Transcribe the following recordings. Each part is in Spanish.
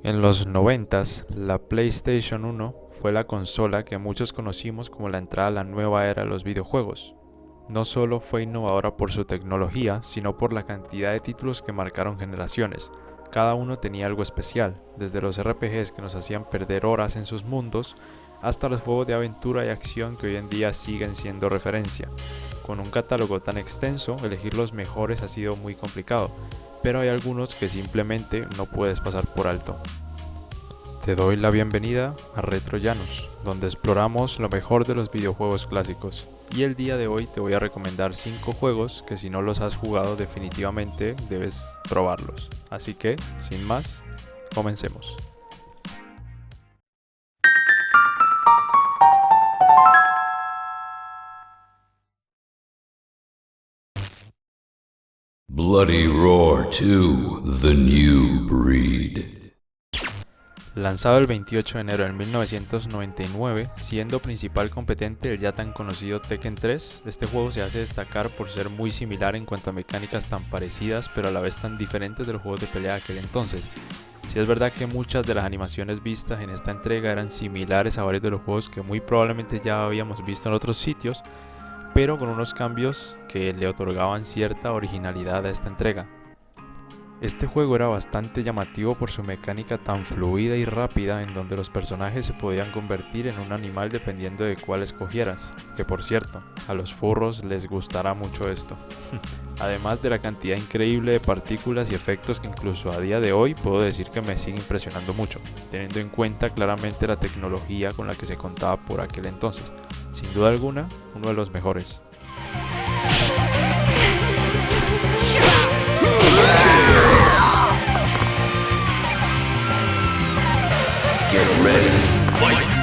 En los 90s, la PlayStation 1 fue la consola que muchos conocimos como la entrada a la nueva era de los videojuegos. No solo fue innovadora por su tecnología, sino por la cantidad de títulos que marcaron generaciones. Cada uno tenía algo especial, desde los RPGs que nos hacían perder horas en sus mundos, hasta los juegos de aventura y acción que hoy en día siguen siendo referencia. Con un catálogo tan extenso, elegir los mejores ha sido muy complicado, pero hay algunos que simplemente no puedes pasar por alto. Te doy la bienvenida a Retroyanos, donde exploramos lo mejor de los videojuegos clásicos. Y el día de hoy te voy a recomendar 5 juegos que si no los has jugado definitivamente debes probarlos. Así que, sin más, comencemos. Bloody Roar 2: The New Breed. Lanzado el 28 de enero de 1999, siendo principal competente del ya tan conocido Tekken 3, este juego se hace destacar por ser muy similar en cuanto a mecánicas tan parecidas pero a la vez tan diferentes de los juegos de pelea de aquel entonces. Si es verdad que muchas de las animaciones vistas en esta entrega eran similares a varios de los juegos que muy probablemente ya habíamos visto en otros sitios, pero con unos cambios que le otorgaban cierta originalidad a esta entrega. Este juego era bastante llamativo por su mecánica tan fluida y rápida en donde los personajes se podían convertir en un animal dependiendo de cuál escogieras, que por cierto, a los furros les gustará mucho esto. Además de la cantidad increíble de partículas y efectos que incluso a día de hoy puedo decir que me sigue impresionando mucho, teniendo en cuenta claramente la tecnología con la que se contaba por aquel entonces. Sin duda alguna, uno de los mejores. Get ready, fight!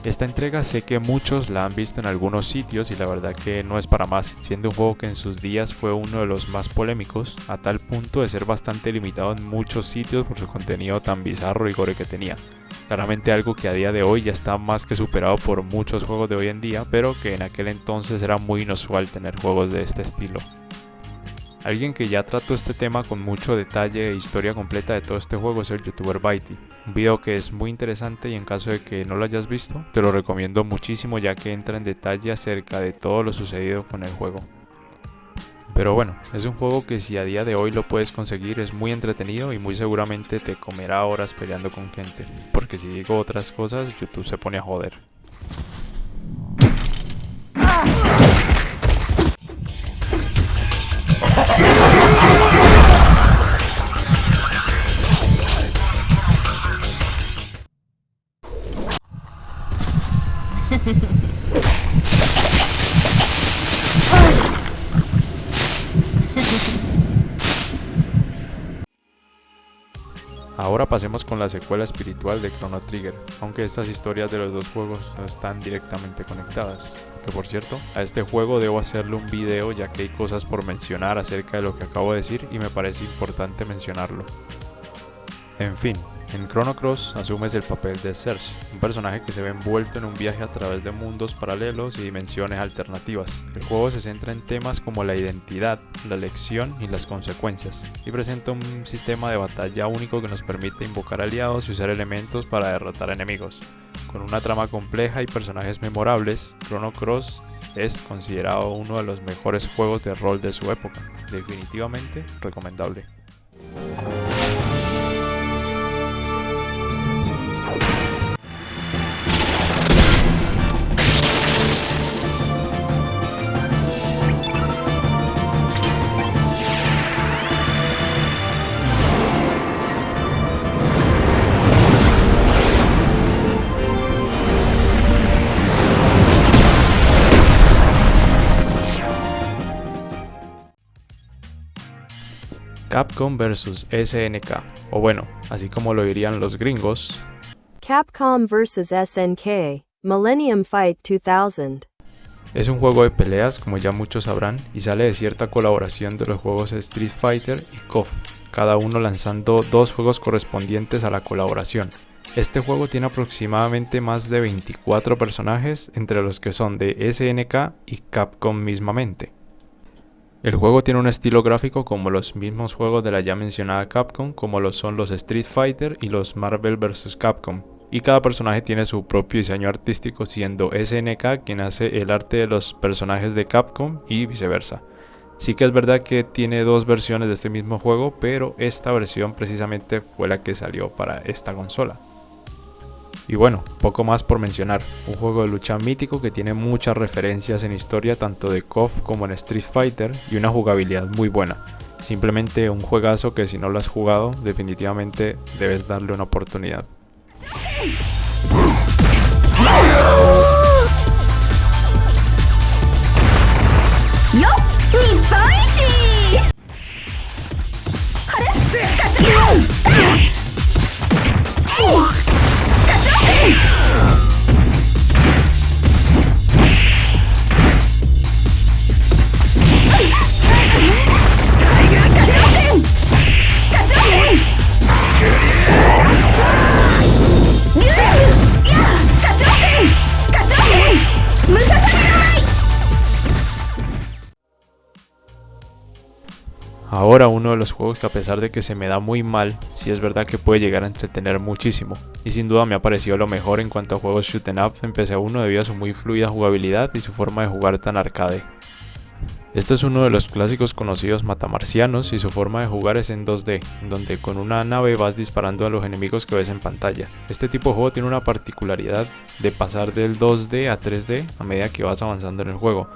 Esta entrega sé que muchos la han visto en algunos sitios y la verdad que no es para más, siendo un juego que en sus días fue uno de los más polémicos, a tal punto de ser bastante limitado en muchos sitios por su contenido tan bizarro y gore que tenía. Claramente algo que a día de hoy ya está más que superado por muchos juegos de hoy en día, pero que en aquel entonces era muy inusual tener juegos de este estilo. Alguien que ya trató este tema con mucho detalle e historia completa de todo este juego es el youtuber Baity, un video que es muy interesante y en caso de que no lo hayas visto, te lo recomiendo muchísimo ya que entra en detalle acerca de todo lo sucedido con el juego. Pero bueno, es un juego que si a día de hoy lo puedes conseguir es muy entretenido y muy seguramente te comerá horas peleando con gente, porque si digo otras cosas YouTube se pone a joder. Ahora pasemos con la secuela espiritual de Chrono Trigger, aunque estas historias de los dos juegos no están directamente conectadas. Que por cierto, a este juego debo hacerle un video ya que hay cosas por mencionar acerca de lo que acabo de decir y me parece importante mencionarlo. En fin, en Chrono Cross asumes el papel de Serge, un personaje que se ve envuelto en un viaje a través de mundos paralelos y dimensiones alternativas. El juego se centra en temas como la identidad, la elección y las consecuencias, y presenta un sistema de batalla único que nos permite invocar aliados y usar elementos para derrotar enemigos. Con una trama compleja y personajes memorables, Chrono Cross es considerado uno de los mejores juegos de rol de su época. Definitivamente recomendable. Capcom vs SNK, o bueno, así como lo dirían los gringos, Capcom vs SNK, Millennium Fight 2000. Es un juego de peleas, como ya muchos sabrán, y sale de cierta colaboración de los juegos Street Fighter y KOF, cada uno lanzando dos juegos correspondientes a la colaboración. Este juego tiene aproximadamente más de 24 personajes, entre los que son de SNK y Capcom mismamente. El juego tiene un estilo gráfico como los mismos juegos de la ya mencionada Capcom, como lo son los Street Fighter y los Marvel vs. Capcom, y cada personaje tiene su propio diseño artístico, siendo SNK quien hace el arte de los personajes de Capcom y viceversa. Sí que es verdad que tiene dos versiones de este mismo juego, pero esta versión precisamente fue la que salió para esta consola. Y bueno, poco más por mencionar, un juego de lucha mítico que tiene muchas referencias en historia tanto de KOF como en Street Fighter y una jugabilidad muy buena. Simplemente un juegazo que si no lo has jugado definitivamente debes darle una oportunidad. Ahora uno de los juegos que a pesar de que se me da muy mal, sí es verdad que puede llegar a entretener muchísimo, y sin duda me ha parecido lo mejor en cuanto a juegos shoot 'em up en PC1 debido a su muy fluida jugabilidad y su forma de jugar tan arcade. Este es uno de los clásicos conocidos matamarcianos y su forma de jugar es en 2D, en donde con una nave vas disparando a los enemigos que ves en pantalla. Este tipo de juego tiene una particularidad de pasar del 2D a 3D a medida que vas avanzando en el juego.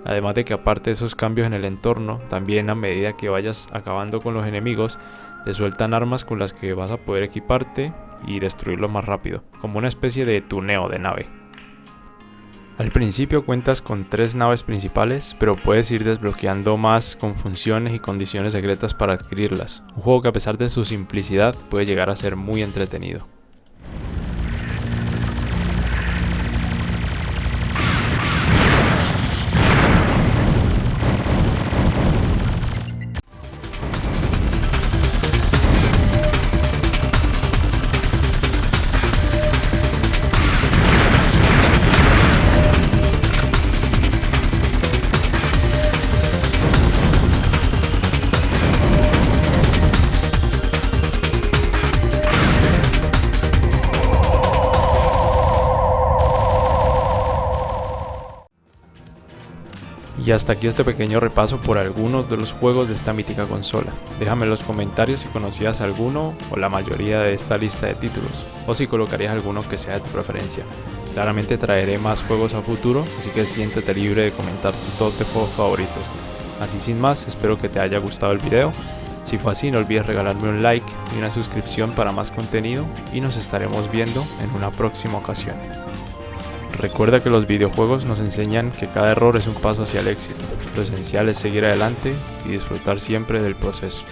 Además de que aparte de esos cambios en el entorno, también a medida que vayas acabando con los enemigos, te sueltan armas con las que vas a poder equiparte y destruirlos más rápido, como una especie de tuneo de nave. Al principio cuentas con 3 naves principales, pero puedes ir desbloqueando más con funciones y condiciones secretas para adquirirlas. Un juego que a pesar de su simplicidad puede llegar a ser muy entretenido. Y hasta aquí este pequeño repaso por algunos de los juegos de esta mítica consola. Déjame en los comentarios si conocías alguno o la mayoría de esta lista de títulos, o si colocarías alguno que sea de tu preferencia. Claramente traeré más juegos a futuro, así que siéntete libre de comentar tu top de juegos favoritos. Así sin más, espero que te haya gustado el video. Si fue así, no olvides regalarme un like y una suscripción para más contenido, y nos estaremos viendo en una próxima ocasión. Recuerda que los videojuegos nos enseñan que cada error es un paso hacia el éxito. Lo esencial es seguir adelante y disfrutar siempre del proceso.